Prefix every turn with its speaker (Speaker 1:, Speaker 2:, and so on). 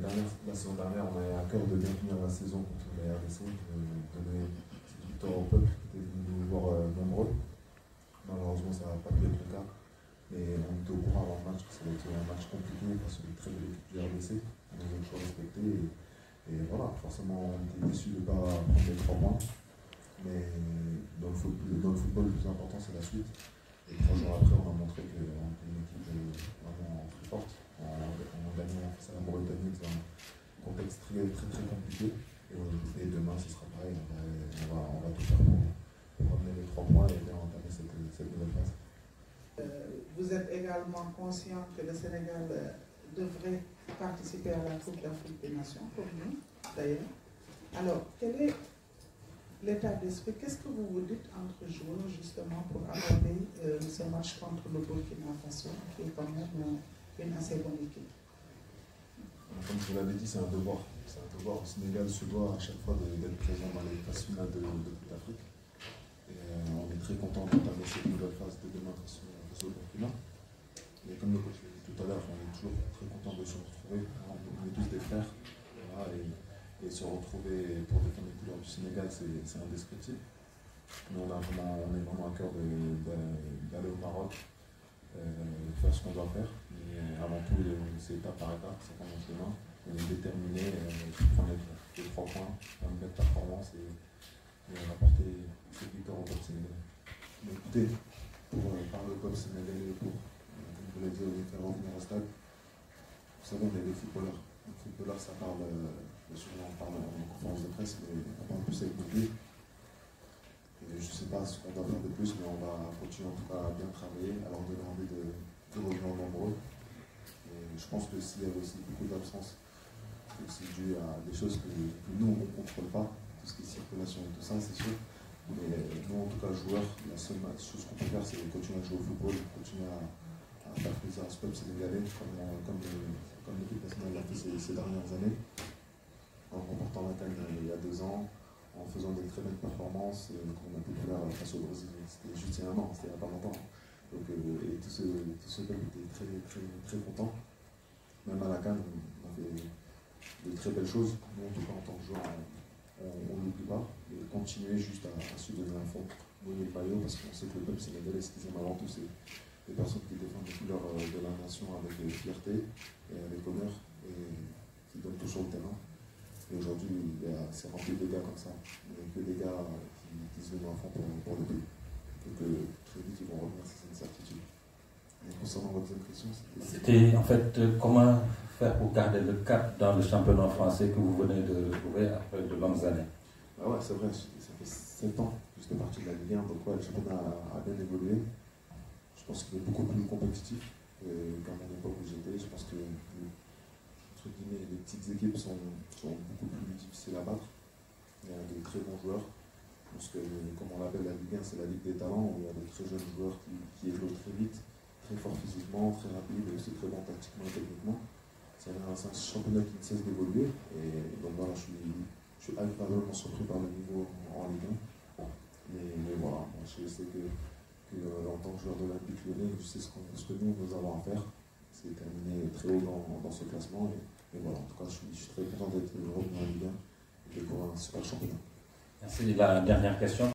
Speaker 1: La saison dernière, on avait à cœur de bien finir la saison contre la RDC, de donner une petite victoire au peuple qui était venu nous voir nombreux. Malheureusement, ça n'a pas pu être le cas. Mais on était au courant avant le match que ça allait être un match compliqué face à une très belle équipe du RDC. On avait le choix respecté. Et voilà, forcément, on était déçus de ne pas prendre les 3 points. Mais dans le football, le plus important, c'est la suite. Et 3 jours après, on a montré qu'on était une équipe vraiment très forte. En gagnant face à la Mauritanie dans un contexte très compliqué. Et demain, ce sera pareil. On va tout faire pour ramener les 3 points et bien entamer cette nouvelle phase.
Speaker 2: Vous êtes également conscient que le Sénégal devrait participer à la Coupe d'Afrique des Nations, comme nous, d'ailleurs. Alors, quel est l'état d'esprit? Qu'est-ce que vous vous dites entre joueurs, justement, pour aborder ce match contre le Burkina Faso, qui est quand même une assez bonne équipe?
Speaker 1: Comme je vous l'avais dit, c'est un devoir. C'est un devoir. Le Sénégal se doit à chaque fois d'être présent dans les phases finales de Coupe d'Afrique. Et on est très content d'entamer cette nouvelle phase de demain face au Burkina. Et comme le coach l'a dit tout à l'heure, on est toujours très content de se retrouver. On est tous des frères. Voilà, et se retrouver pour défendre les couleurs du Sénégal, c'est indescriptible. Nous, on est vraiment à cœur d'aller au Maroc, faire ce qu'on doit faire. Mais avant tout, c'est étape par étape, ça commence demain. On est déterminé pour prendre les 3 points, faire une belle performance et rapporter cette victoire au peuple sénégalais. Mais écoutez, pour parler au peuple sénégalais, comme vous l'avez dit, on est fait revenir au stade. Vous savez, on est des footballeurs. Les footballeurs, ça parle, souvent on parle en conférence de presse, mais on parle plus avec nos pieds. Et je ne sais pas ce qu'on doit faire de plus, mais on va continuer en tout cas à bien travailler, à leur donner envie de revenir nombreux. Et je pense que s'il y avait aussi beaucoup d'absence, c'est dû à des choses que nous, on ne contrôle pas, tout ce qui est circulation et tout ça, c'est sûr. Mais nous, en tout cas, joueurs, la seule chose qu'on peut faire, c'est continuer à jouer au football, continuer à faire plaisir à ce peuple sénégalais, comme l'équipe nationale l'a fait ces dernières années, en remportant la CAN il y a 2 ans, en faisant des très belles performances qu'on a pu faire face au Brésil. C'était juste il y a un an, c'était il n'y a pas longtemps. Donc, et tout ce peuple était très content. Même à la CAN, on a fait de très belles choses. Nous, en tout cas, en tant que joueur, on n'oublie pas. Et continuer juste à se donner un fond, mouiller le maillot, parce qu'on sait que le peuple sénégalais, ce qu'ils aiment avant tout, c'est des personnes qui défendent les couleurs de la nation avec fierté et avec honneur et qui donnent tout sur le terrain. Et aujourd'hui, c'est rempli de gars comme ça. Il n'y a que des gars qui se donnent à fond pour le pays. Donc très vite, ils vont revenir, c'est une certitude. Et concernant votre deuxième question,
Speaker 3: c'était en fait comment faire pour garder le cap dans le championnat français que vous venez de retrouver après de longues années.
Speaker 1: Ah ouais, c'est vrai, ça fait 7 ans que j'étais parti de la Ligue 1, donc ouais, le championnat a bien évolué. Je pense qu'il est beaucoup plus compétitif qu'à mon époque où j'étais. Je pense que entre guillemets, les petites équipes sont beaucoup plus difficiles à battre. Il y a de très bons joueurs. Parce que, comme on l'appelle la Ligue 1, c'est la Ligue des talents, où il y a de très jeunes joueurs qui évoluent très vite, très fort physiquement, très rapide, et aussi très bon tactiquement et techniquement. C'est un championnat qui ne cesse d'évoluer. Et donc voilà, je suis agréablement surpris par le niveau en Ligue 1. Mais voilà, je sais que en tant que joueur de l'Olympique Lyonnais, je sais ce que nous avons à faire. C'est terminer très haut dans ce classement. Et voilà, en tout cas, je suis très content d'être revenu en Ligue 1 et de découvrir un super championnat.
Speaker 3: Merci. La dernière question.